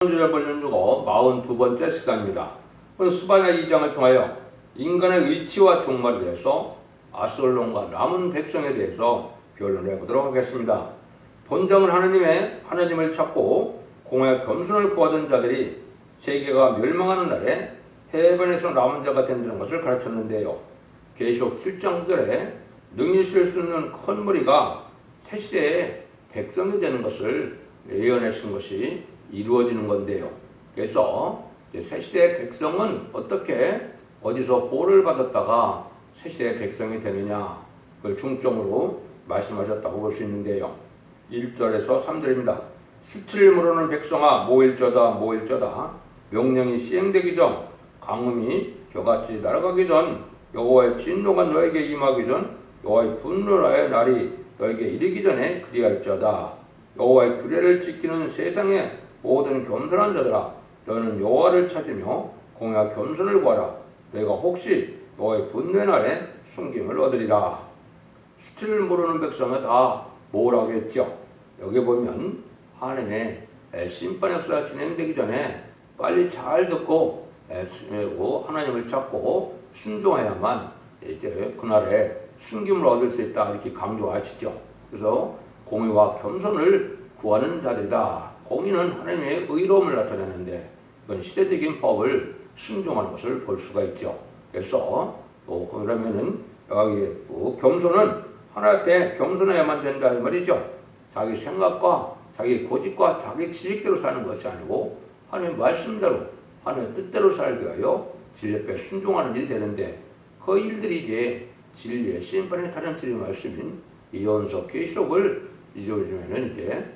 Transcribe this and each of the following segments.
주제를 연주고 42번째 시간입니다. 오늘 수반의 2장을 통하여 인간의 의치와 종말에 대해서 아슬론과 남은 백성에 대해서 변론을 해보도록 하겠습니다. 본장은 하나님을 찾고 공의 겸손을 구하던 자들이 세계가 멸망하는 날에 해변에서 남은 자가 된다는 것을 가르쳤는데요. 계시록 7장 9절에 능히 실 수 있는 큰 무리가 새 시대에 백성이 되는 것을 예언하신 것이 이루어지는 건데요. 그래서 새시대의 백성은 어디서 보를 받았다가 새시대의 백성이 되느냐, 그걸 중점으로 말씀하셨다고 볼 수 있는데요. 1절에서 3절입니다. 수치를 모르는 백성아 모일저다. 명령이 시행되기 전, 강음이 겨같이 날아가기 전, 여호와의 진노가 너에게 임하기 전, 여호와의 분노라의 날이 너에게 이르기 전에 그리할지어다. 여호와의 규례를 지키는 세상의 모든 겸손한 자들아, 너는 여호와를 찾으며 공의와 겸손을 구하라. 너희가 혹시 여호와의 분노의 날에 숨김을 얻으리라. 수치를 모르는 백성은 다 뭐라고 했죠? 여기 보면 하나님의 심판 역사가 진행되기 전에 빨리 잘 듣고 하나님을 찾고 순종해야만 이제 그날에 숨김을 얻을 수 있다, 이렇게 강조하시죠. 그래서 공의와 겸손을 구하는 자들이다. 공의는 하나님의 의로움을 나타내는데 이건 시대적인 법을 순종하는 것을 볼 수가 있죠. 그래서 그러면은 여기 겸손은 하나님 앞에 겸손해야만 된다 이 말이죠. 자기 생각과 자기 고집과 자기 지식대로 사는 것이 아니고 하나님의 말씀대로 하나님의 뜻대로 살기 위하여 진리 앞에 순종하는 일이 되는데, 그 일들이 이제 진리의 심판의 타령틀의 말씀인 이언서 계시록을 잊어버리면은 이제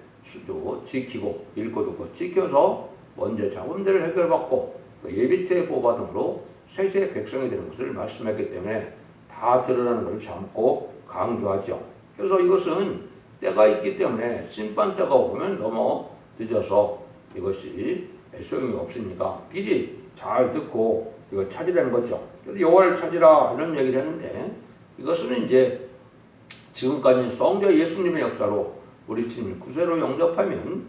지키고 읽고 듣고 지켜서 먼저 자금들을 해결받고 예비죄 보호 등으로 세세의 백성이 되는 것을 말씀했기 때문에 다 드러나는 것을 참고 강조하죠. 그래서 이것은 때가 있기 때문에 심판 때가 오면 너무 늦어서 이것이 소용이 없으니까 미리 잘 듣고 이걸 찾으라는 거죠. 그래서 여호와를 찾으라 이런 얘기를 했는데, 이것은 이제 지금까지 성자 예수님의 역사로 우리 주님을 구세로 영접하면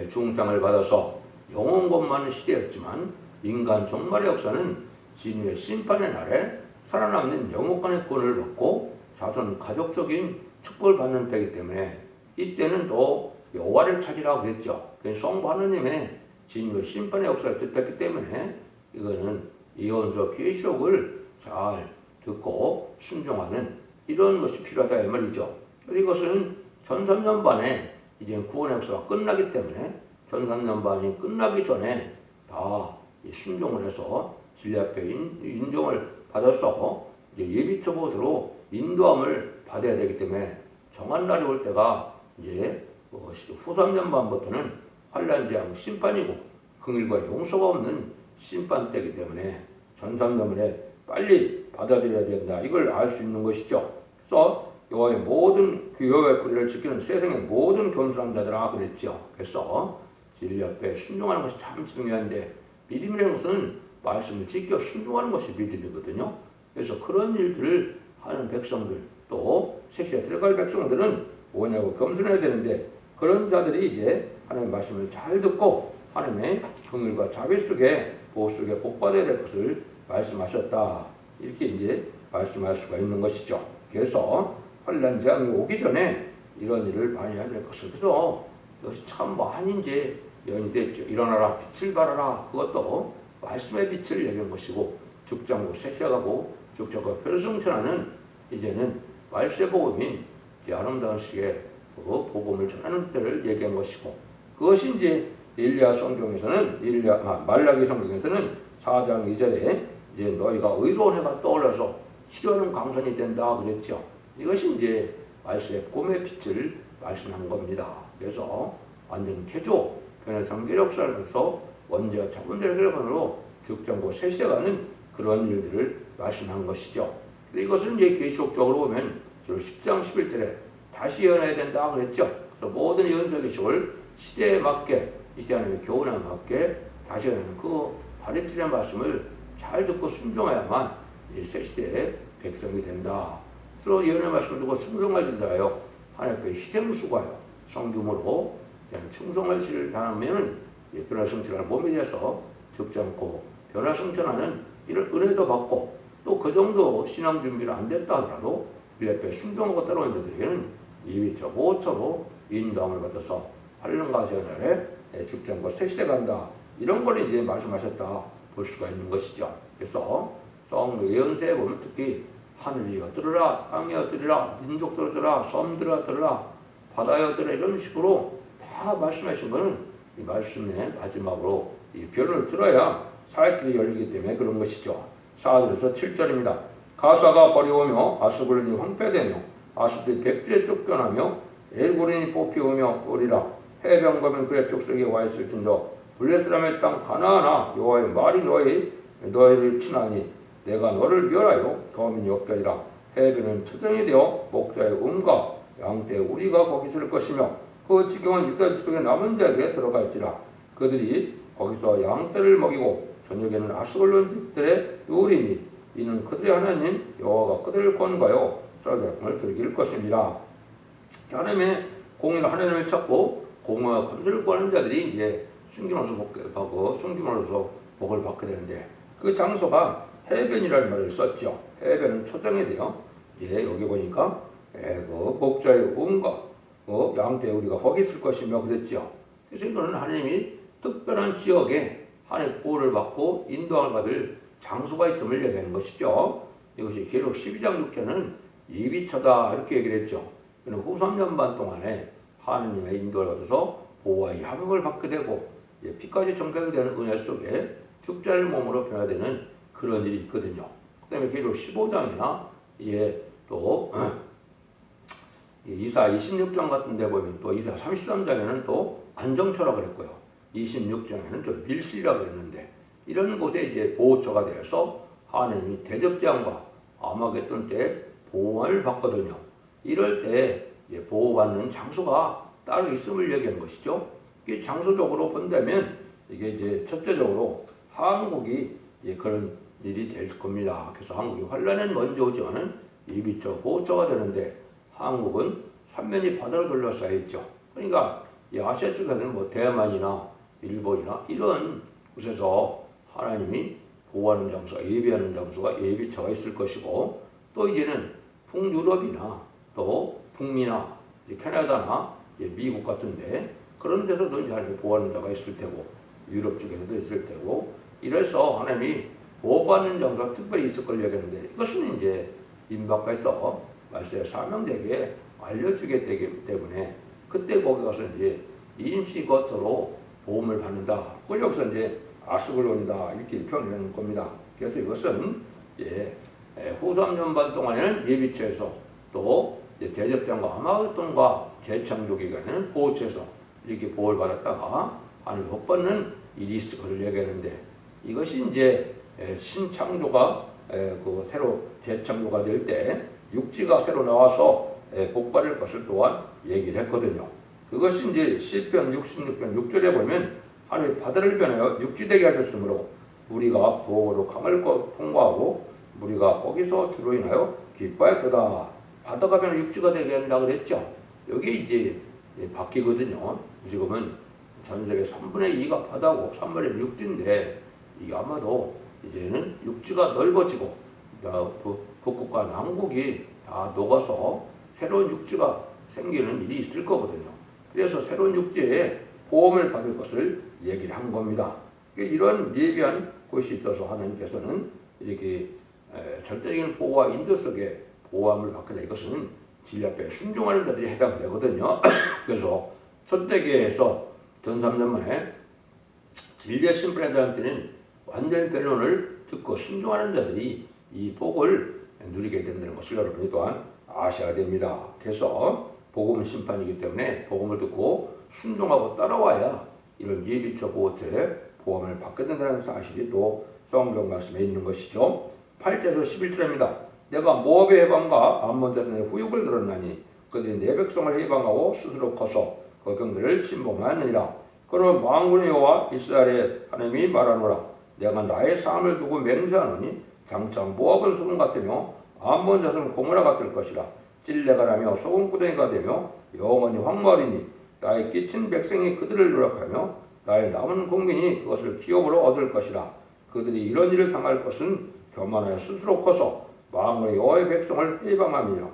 중상을 받아서 영원 권만한 시대였지만, 인간 종말의 역사는 진리의 심판의 날에 살아남는 영원간의 구원을 얻고 자손 가족적인 축복을 받는 때이기 때문에 이때는 또 여호와를 찾으라고 그랬죠. 성부 하느님의 진리의 심판의 역사를 뜻했기 때문에 이거는 이언서 계시록을 잘 듣고 순종하는 이런 것이 필요하다 이 말이죠. 이것은 전삼년반에 이제 구원의 역사가 끝나기 때문에 전삼년반이 끝나기 전에 다 순종을 해서 진리 앞에 인정을 받아서 이제 예비처봇으로 인도함을 받아야 되기 때문에 정한 날이 올 때가 이제 후 3년반부터는 환난재앙 심판이고 긍휼과 용서가 없는 심판 때이기 때문에 전삼년반에 빨리 받아들여야 된다, 이걸 알 수 있는 것이죠. 그래서 여호와의 모든 여호와의 규례를 지키는 세상의 모든 겸손한 자들아 그랬죠. 그래서 진리 앞에 순종하는 것이 참 중요한데, 믿음이라는 것은 말씀을 지켜 순종하는 것이 믿음이거든요. 그래서 그런 일들을 하는 백성들, 또 세시에 들어갈 백성들은 뭐냐고 겸손해야 되는데, 그런 자들이 이제 하나님의 말씀을 잘 듣고 하나님의 긍휼과 자비 속에 보호 속에 복받아야 될 것을 말씀하셨다, 이렇게 이제 말씀할 수가 있는 것이죠. 그래서 환난 재앙이 오기 전에 이런 일을 많이 해야 될 것을, 그래서 이것이 참 많이 이제 예언이 됐죠. 일어나라 빛을 발하라, 그것도 말씀의 빛을 얘기한 것이고, 죽장고 세세가고 죽장고 별승천하는 이제는 말세 복음인 아름다운 시에 그 복음을 전하는 때를 얘기한 것이고, 그것이 이제 말라기 성경에서는 4장 2절에 이제 너희가 의로운 해가 떠올라서 치료하는 광선이 된다 그랬죠. 이것이 이제 말씀의 꿈의 빛을 말씀한 겁니다. 그래서 완전 태조 변해상 계력사에서 원죄와 자본들의 결과로 죽정고 세시대가는 그런 일들을 말씀한 것이죠. 이것은 이제 계시록적으로 보면 10장 11절에 다시 예언해야 된다 그랬죠. 그래서 모든 예언서 계시록을 시대에 맞게, 이 시대 하나님의 교훈에 맞게 다시 예언하는 그 바리틀의 말씀을 잘 듣고 순종해야만 새 시대의 백성이 된다. 서로 예언의 말씀을 듣고 충성할 자하여 하나님께 희생을 수고하여 성금으로 충성할 시를 당하면 변화 성취하는 몸에 대해서 적지 않고 변화 성취하는 이런 은혜도 받고 또 그 정도 신앙 준비가 안 됐다 하더라도 우리 앞에 순종하고 따라온 자들에게는 2위처 5처로 인도함을 받아서 환란과 재난에 죽지 않고 새 시대 간다. 이런 걸 이제 말씀하셨다 볼 수가 있는 것이죠. 그래서 성 예언서에 보면 특히 하늘이여 들으라, 땅이여 들으라, 민족들어 들으라, 섬들어 들으라, 바다여 들으라 이런 식으로 다 말씀하신 거는 이 말씀의 마지막으로 이 변을 들어야 살 길이 열리기 때문에 그런 것이죠. 4절에서 7절입니다. 가사가 버리오며 아스글론이 황폐되며 아스들이 백주에 쫓겨나며 엘고린이 뽑히오며 오리라. 해변가면 그의 족속에 와 있을진저 블레스람의 땅 가나안아 여호와의 말이 너희를 친하니 내가 너를 멸하여 거민이 없게 하리라. 해변은 초정이 되어 목자의 음과 양떼의 우리가 거기 있을 것이며 그 지경은 유다 족속의 남은 자에게 들어갈지라. 그들이 거기서 양떼를 먹이고 저녁에는 아스글론 집들의 요리니 이는 그들의 하나님 여호와가 그들을 권고하여 사르다금을 들길 것입니다. 하나님의 공의로 하나님을 찾고 공의와 권세를 구하는 자들이 이제 숨김으로서 복하고 숨김으로서 복을 받게 되는데 그 장소가 해변이라는 말을 썼죠. 해변은 초정이 돼요. 이제 여기 보니까 그 목자의 음과 양떼 우리가 거기 있을 것이며 그랬죠. 그래서 이거는 하나님이 특별한 지역에 하나님의 보호를 받고 인도함을 받을 장소가 있음을 얘기하는 것이죠. 이것이 계록 12장 6절은 예비처다 이렇게 얘기를 했죠. 그는 후 3년 반 동안에 하나님의 인도를 받아서 보호와 협력을 받게 되고 피까지 정착이 되는 은혜 속에 죽자를 몸으로 변화되는 그런 일이 있거든요. 그 다음에 계속 15장이나 또 이사 26장 같은 데 보면 또 이사 33장에는 또 안정처라고 그랬고요. 26장에는 좀 밀실이라고 그랬는데 이런 곳에 이제 보호처가 되어서 하나님이 대접장과 아마겟돈 때 보호를 받거든요. 이럴 때 보호받는 장소가 따로 있음을 얘기하는 것이죠. 이게 장소적으로 본다면 이게 이제 첫째적으로 한국이 그런 일이 될 겁니다. 그래서 한국이 환란은 먼저 오지만은 예비처 보호처가 되는데 한국은 삼면이 바다로 둘러싸여 있죠. 그러니까 이 아시아 쪽에는 뭐 대만이나 일본이나 이런 곳에서 하나님이 보호하는 장소가 예비하는 장소가 예비처가 있을 것이고 또 이제는 북유럽이나 또 북미나 캐나다나 미국 같은데 그런 데서도 이제 하나님이 보호하는 자가 있을 테고 유럽 쪽에서도 있을 테고 이래서 하나님이 보호받는 장소가 특별히 있을 걸 얘기하는데 이것은 이제 임박해서 말세의 사명되게 알려주게 되기 때문에 그때 거기 가서 이제 임시 거처로 보험을 받는다. 그걸 여기서 이제 아스글론이다 이렇게 표현하는 겁니다. 그래서 이것은 후 3년 반 동안에는 예비처에서 또 대접장과 아마겟돈과 재창조 기간에는 보호처에서 이렇게 보호를 받았다가 하나님 복 받는 일이 있을 것을 얘기하는데 이것이 이제 신창조가 새로 재창조가 될 때 육지가 새로 나와서 복 받을 것을 또한 얘기를 했거든요. 그것이 이제 시편 66편 6절에 보면 하나님이 바다를 변하여 육지되게 하셨으므로 우리가 보호로 강을 통과하고 우리가 거기서 주로 인하여 기뻐할 거다. 바다가 변하여 육지가 되게 한다 그랬죠. 여기 이제 바뀌거든요. 지금은 전 세계 3분의 2가 바다고 3분의 1 육지인데 이게 아마도 이제는 육지가 넓어지고 북극과 남극이 다 녹아서 새로운 육지가 생기는 일이 있을 거거든요. 그래서 새로운 육지에 보험을 받을 것을 얘기를 한 겁니다. 이런 예비한 곳이 있어서 하나님께서는 이렇게 절대적인 보호와 인도 속에 보호함을 받게 될 것은 진리 앞에 순종하는 자들이 해당되거든요. 그래서 첫 대계에서 전 3년 만에 진리의 심판자한테는 완전히 변론을 듣고 순종하는 자들이 이 복을 누리게 된다는 것을 여러분이 또한 아셔야 됩니다. 그래서 복음은 심판이기 때문에 복음을 듣고 순종하고 따라와야 이런 예비처 보호처의 보험을 받게 된다는 사실이 또 성경 말씀에 있는 것이죠. 8절에서 11절입니다. 내가 모압의 해방과 암몬 자손의 후육을 들었나니 그들이 내 백성을 해방하고 스스로 커서 그 경들을 침범하느니라. 그러면 만군의 여호와 이스라엘의 하나님이 말하노라. 내가 나의 삶을 두고 맹세하노니 장차 모압은 소금 같으며 암몬 자손은 고무라 같을 것이라. 찔레가 나며 소금구덩이가 되며 영원히 황무하리니 나의 끼친 백성이 그들을 노력하며 나의 남은 국민이 그것을 기업으로 얻을 것이라. 그들이 이런 일을 당할 것은 교만하여 스스로 커서 만군의 여호와의 백성을 해방함이며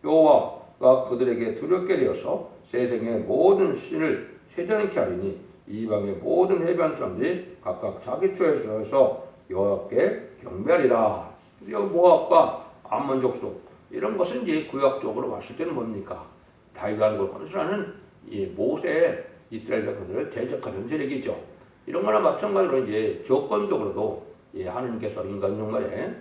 여호와가 그들에게 두렵게 되어서 세상의 모든 신을 세전케 하리니 이방의 모든 해변 사람들이 각각 자기 처에서 여호와께 경배하리라. 그래서 모압과 암몬 족속 이런 것은 이제 구약적으로 봤을 때는 뭡니까? 다윗과 걸 건설하는 이 모세의 이스라엘 백성들을 대적하는 세력이죠. 이런 거나 마찬가지로 이제 조건적으로도 하나님께서 인간 종말에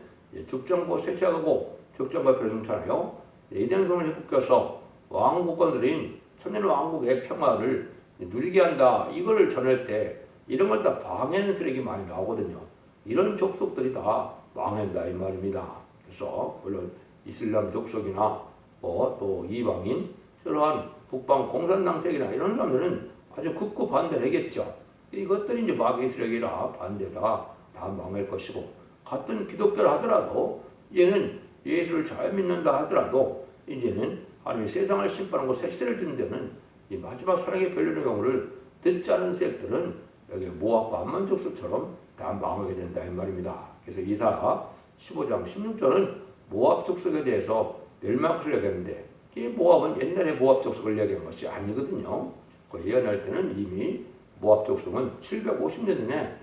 죽정과 세세하고 죽정과 별승천하여 에덴성을 회복해서 왕국권들인 천년 왕국의 평화를 누리게 한다. 이걸 전할 때 이런 걸 다 방해하는 세력이 많이 나오거든요. 이런 족속들이 다 망한다 이 말입니다. 그래서 물론 이슬람 족속이나 또 이방인 그러한 북방 공산당 세력이나 이런 사람들은 아주 극구 반대하겠죠. 이것들이 이제 마귀 세력이라 반대다 다 망할 것이고 같은 기독교를 하더라도 얘는 예수를 잘 믿는다 하더라도 이제는 하나님이 세상을 심판하고 새 시대를 주는 데는 이 마지막 사랑의 별리의 경우를 듣지 않은 세력들은 여기 모압과 암몬 족속처럼 다 망하게 된다 이 말입니다. 그래서 이사야 15장 16절은 모압 족속에 대해서 멸망을 얘기하는데 이 모압은 옛날에 모압 족속을 얘기한 것이 아니거든요. 그 예언할 때는 이미 모압 족속은 750년 전에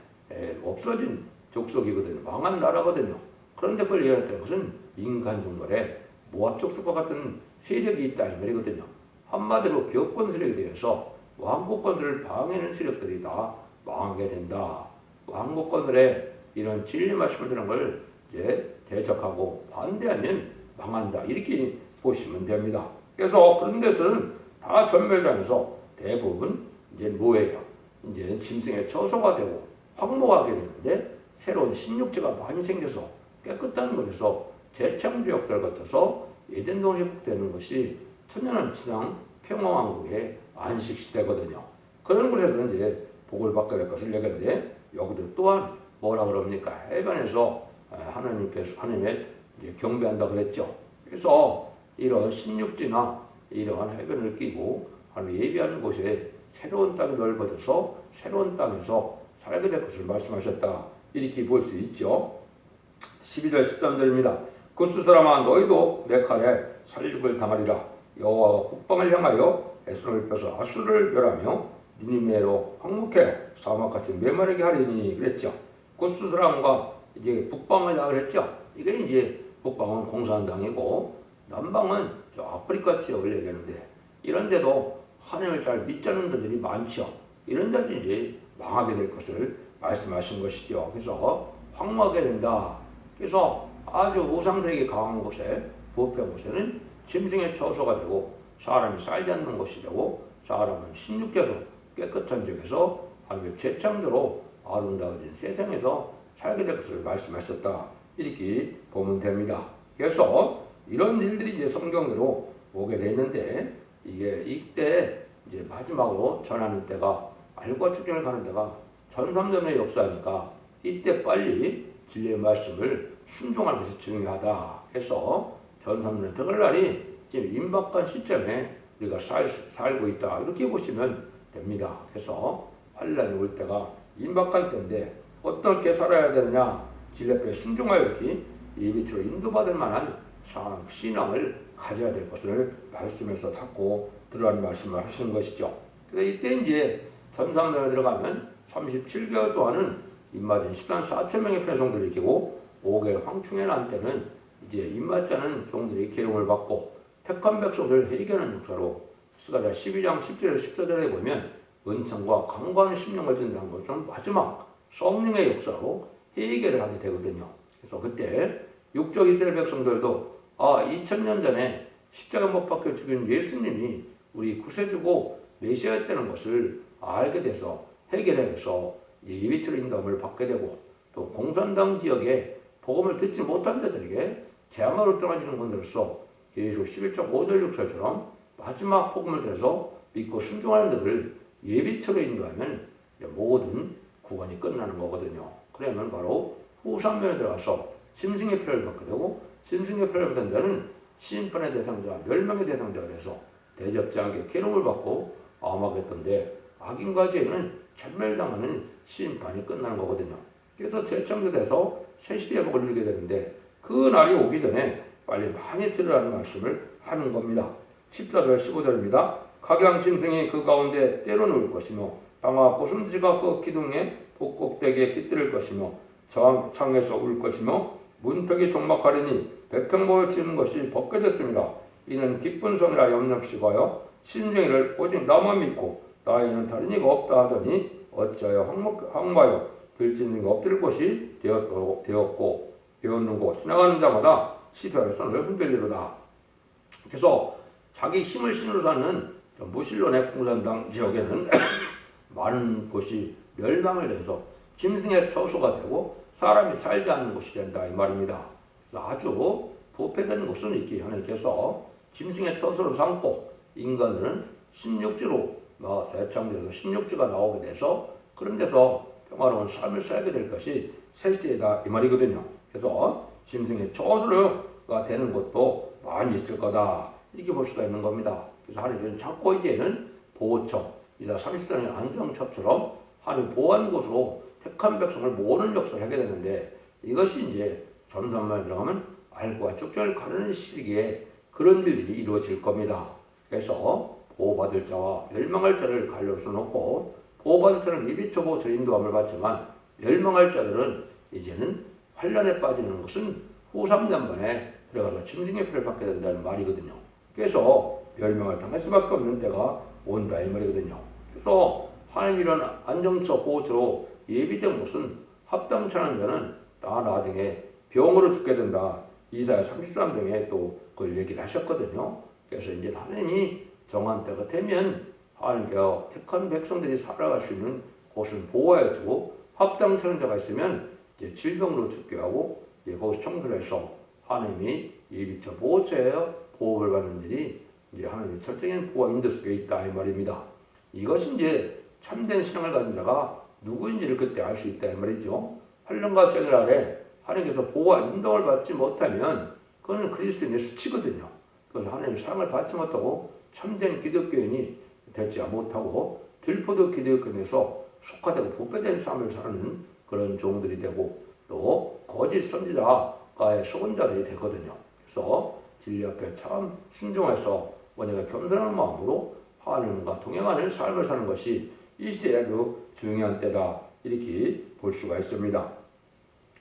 없어진 족속이거든요. 망한 나라거든요. 그런데 그걸 예언했다는 것은 인간 종말에 모압 족속과 같은 세력이 있다 이 말이거든요. 한마디로 기업권 세력에 대해서 왕국권들을 방해하는 세력들이 다 망하게 된다. 왕국권들의 이런 진리 말씀을 드는 걸 이제 대적하고 반대하면 망한다. 이렇게 보시면 됩니다. 그래서 그런 데서는 다 전멸당해서 대부분 이제 뭐예요? 이제 짐승의 처소가 되고 황무하게 되는데 새로운 신육체가 많이 생겨서 깨끗한 곳에서 재창조 역사를 거쳐서 에덴동이 회복되는 것이 천년한 지상 평화왕국의 안식시대거든요. 그런 곳에서는 이제 복을 받게 될 것을 얘기하는데 여기도 또한 뭐라 그럽니까? 해변에서 하나님의 이제 경배한다 그랬죠. 그래서 이런 신육지나 이러한 해변을 끼고 하나님 예비하는 곳에 새로운 땅이 넓어져서 새로운 땅에서 살게 될 것을 말씀하셨다. 이렇게 볼 수 있죠. 12절 13절입니다. 구스 사람아 너희도 내 칼에 살육을 당하리라. 여호와가 국방을 향하여 에스론을 펴서 아수를 멸하며 니니메로 황무케 사막같이 메마르게 하리니 그랬죠. 구스 사람과 이제 북방이다 그랬죠. 이게 이제 북방은 공산당이고 남방은 저 아프리카 지역을 얘기하는데 이런데도 하나님을 잘 믿지 않는 자들이 많죠. 이런 자들이 이제 망하게 될 것을 말씀하신 것이죠. 그래서 황무하게 된다. 그래서 아주 우상들에게 강한 곳에 부패한 곳에는 짐승의 처소가 되고 사람이 살지 않는 곳이 되고 사람은 신육께서 깨끗한 지역에서 하나님의 재창조로 아름다워진 세상에서 살게 될 것을 말씀하셨다. 이렇게 보면 됩니다. 그래서 이런 일들이 이제 성경대로 오게 되는데 이게 이때 이제 마지막으로 전하는 때가 알과 축전을 가는 때가 전삼전의 역사니까 이때 빨리 진리의 말씀을 순종하는 것이 중요하다 해서 전삼전에 들어갈 날이 지금 임박한 시점에 우리가 살고 있다 이렇게 보시면 됩니다. 그래서 환란이 올 때가 임박한 때인데 어떻게 살아야 되느냐 진리 앞에 순종하여 이렇게 예비처로 인도받을 만한 신앙을 가져야 될 것을 말씀에서 찾고 들어가는 말씀을 하시는 것이죠. 그래서 이때 이제 전삼전에 들어가면 37개월 동안은 입맞은 10만 4천 명의 편성들을 이기고 5개월 황충에 난 때는 이제 입맞지 않은 종들이 기름을 받고 택한 백성들을 해결하는 역사로 스가랴 12장 10절에서 14절에 보면 은총과 강구하는 심령을 준다는 것은 마지막 성령의 역사로 해결을 하게 되거든요. 그래서 그때 육적 이스라엘 백성들도 2000년 전에 십자가 못 박혀 죽인 예수님이 우리 구세주고 메시아였다는 것을 알게 돼서 해결해서 예비처로 인도함을 받게 되고 또 공산당 지역에 복음을 듣지 못한 자들에게 재앙으로 떠나지는 분들로서 예수 11장 5절 6절처럼 마지막 복음을 들어서 믿고 순종하는 자들을 예비처로 인도하면 모든 구원이 끝나는 거거든요. 그러면 바로 후산면에 들어가서 짐승의 표를 받게 되고 짐승의 표를 받은 자는 심판의 대상자, 멸망의 대상자가 돼서 대접자에게 괴로움을 받고 암하겠던데 악인과 죄는 전멸당하는 심판이 끝나는 거거든요. 그래서 재창조돼서 새 시대의 복을 누리게 되는데 그 날이 오기 전에 빨리 많이 들으라는 말씀을 하는 겁니다. 14절 15절입니다. 각양 짐승이 그 가운데 때로 누울 것이며 방아 고슴지가 그 기둥에 복곡대기에 깃들을 것이며 창에서 울 것이며 문턱이 종막하리니 백성목을 지는 것이 벗겨졌습니다. 이는 기쁜 손이라 염렵시고요 신정이를 오직 나만 믿고 나에는 다른 이가 없다 하더니 어찌하여 황마여 들짓는 가 엎드릴 곳이 되었고 배웠는 곳 지나가는 자마다 시도하여 손을 흔들리로다. 그래서 자기 힘을 신으로 사는 무신론의 공산당 지역에는 많은 곳이 멸망을 해서 짐승의 처소가 되고 사람이 살지 않는 곳이 된다 이 말입니다. 그래서 아주 부패된 곳은 있기 하나님께서 짐승의 처소로 삼고 인간들은 신육지로 재창조해서 신육지가 나오게 돼서 그런 데서 평화로운 삶을 살게 될 것이 새시대다 이 말이거든요. 그래서 짐승의 처소가 되는 곳도 많이 있을 거다 이렇게 볼 수가 있는 겁니다. 그래서 하나님은 자꾸 이제는 보호청, 이자 30년의 안정처처럼 하나님 보호하는 곳으로 택한 백성을 모으는 역사를 하게 되는데 이것이 이제 전산만에 들어가면 알과 축전을 가르는 시기에 그런 일들이 이루어질 겁니다. 그래서 보호받을 자와 멸망할 자를 갈려서 놓고 보호받을 자는 예비처보 인도함을 받지만 멸망할 자들은 이제는 환란에 빠지는 것은 후 3년 만에 들어가서 짐승의 피를 받게 된다는 말이거든요. 그래서 멸망을 당할 수밖에 없는 때가 온다 이 말이거든요. 그래서 하나님 이런 안정처 보호처로 예비된 곳은 합당치 않은 자는 다 나중에 병으로 죽게 된다. 이사야 33장에 또 그걸 얘기를 하셨거든요. 그래서 이제 하나님이 정한 때가 되면 하나님께서 택한 백성들이 살아갈 수 있는 곳을 보호해 주고 합당치 않은 자가 있으면 이제 질병으로 죽게 하고 이제 거기서 청소를 해서 하나님이 예비처 보호처예요. 보호를 받는 일이 이제 하나님의 철저한 보호와 인도 속에 있다 이 말입니다. 이것이 이제 참된 신앙을 가진 자가 누구인지를 그때 알 수 있다 이 말이죠. 환란과 재난 아래 하나님께서 보호와 인도를 받지 못하면 그거는 그리스도인의 수치거든요. 그래서 하나님의 사랑을 받지 못하고 참된 기독교인이 되지 못하고 들포도 기독교인에서 속화되고 부패된 삶을 사는 그런 종들이 되고 또 거짓 선지자가의 속은 자들이 되거든요. 그래서 진리 앞에 참 순종해서 원래가 겸손한 마음으로 하나님과 동행하는 삶을 사는 것이 이 시대에 아주 중요한 때다 이렇게 볼 수가 있습니다.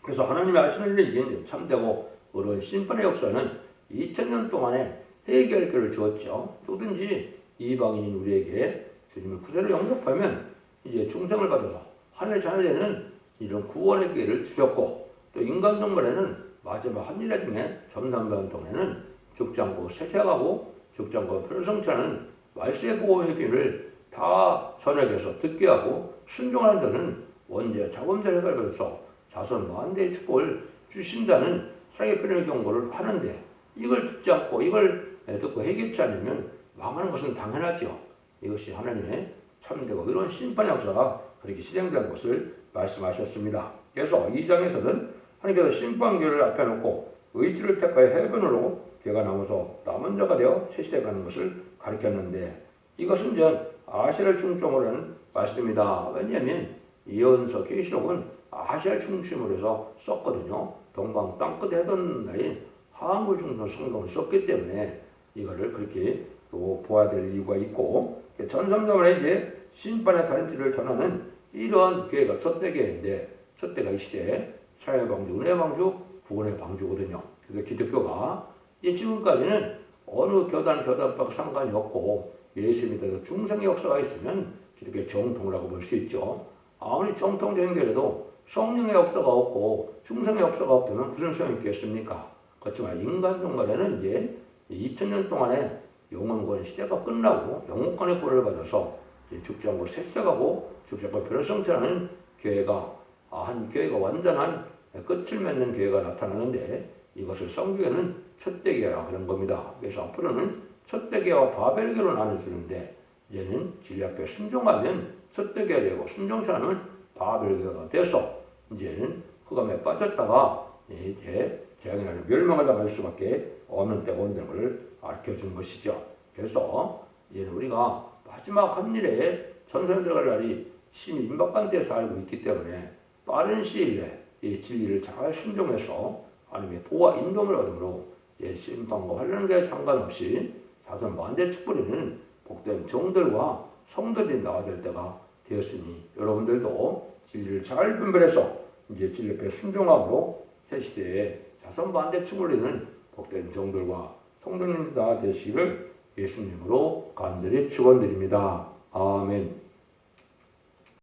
그래서 하나님의 아시는 일이 참되고 어려운 심판의 역사는 2000년 동안에 해결결을 주었죠. 누구든지 이방인인 우리에게 주님의 구세를 영접하면 이제 중생을 받아서 하늘의 자녀되는 이런 구원의 기회를 주셨고 또 인간 동물에는 마지막 한일의 중에 전담반 동에는 죽지 않고 세세하고 죽지 않고 편성치 않은 말세의 보호의 기회를 다 전역에서 듣게 하고 순종하는 자는 원죄 자범죄를 해결해서 자손 만대의 축복을 주신다는 사랑의 표현의 경고를 하는데 이걸 듣지 않고 이걸 듣고 해결치 않으면 망하는 것은 당연하죠. 이것이 하나님의 참되고 이런 심판의 역사가 그렇게 실행된 것을 말씀하셨습니다. 그래서 2장에서는 하나님께서 심판교를 앞에 놓고 의지를 택하여 해변으로 괴가 나면서 남은 자가 되어 새시대 가는 것을 가르쳤는데 이것은 전 아시아를 중점으로 하는 말씀입니다. 왜냐하면 예언서 계시록은 아시아를 중심으로 해서 썼거든요. 동방 땅끝에 하던 날인 한글 중심 성경을 썼기 때문에 이거를 그렇게 또 보아야 될 이유가 있고 전성경을 이제 심판의 다림질을 전하는 이러한 교회가 첫대교회인데 첫대가 이 시대에 사회 방주, 은혜 방주, 구원의 방주거든요. 그래서 기독교가 이제 지금까지는 어느 교단과 상관이 없고 예수 믿어서 중생의 역사가 있으면 기독교 정통이라고 볼 수 있죠. 아무리 정통적인 교회도 성령의 역사가 없고 중생의 역사가 없다면 무슨 소용이 있겠습니까? 그렇지만 인간 종말에는 이제 2000년 동안에 영원권 시대가 끝나고 영원권의 구원을 받아서 죽지 않고 색색하고 죽지 않고 변성치하는 교회가 한 교회가 완전한 끝을 맺는 교회가 나타나는데 이것을 성경에는 첫대교회라 그런 겁니다. 그래서 앞으로는 첫대교회와 바벨교로 나눠주는데 이제는 진리 앞에 순종하면 첫대교회가 되고 순종치 않으면 바벨교가 돼서 이제는 흑암에 빠졌다가 이제 재앙이라는 멸망을 당할 수밖에 없는 때가 온다는 것을 알려준 것이죠. 그래서 이제는 우리가 마지막 한일에 전선에 들어갈 날이 심히 임박한 때에 살고 있기 때문에 빠른 시일 내에 이 진리를 잘 순종해서 하나님의 도와 인도를 얻음으로 심판과 환란에 상관없이 자선 만대 축복이는 복된 종들과 성도들이 나와야 될 때가 되었으니 여러분들도 진리를 잘 분별해서 이제 진리 앞에 순종함으로 새 시대에 자선 만대 축복이는 복된 종들과 성도님들 다 되시기를 예수님으로 간절히 축원드립니다. 아멘.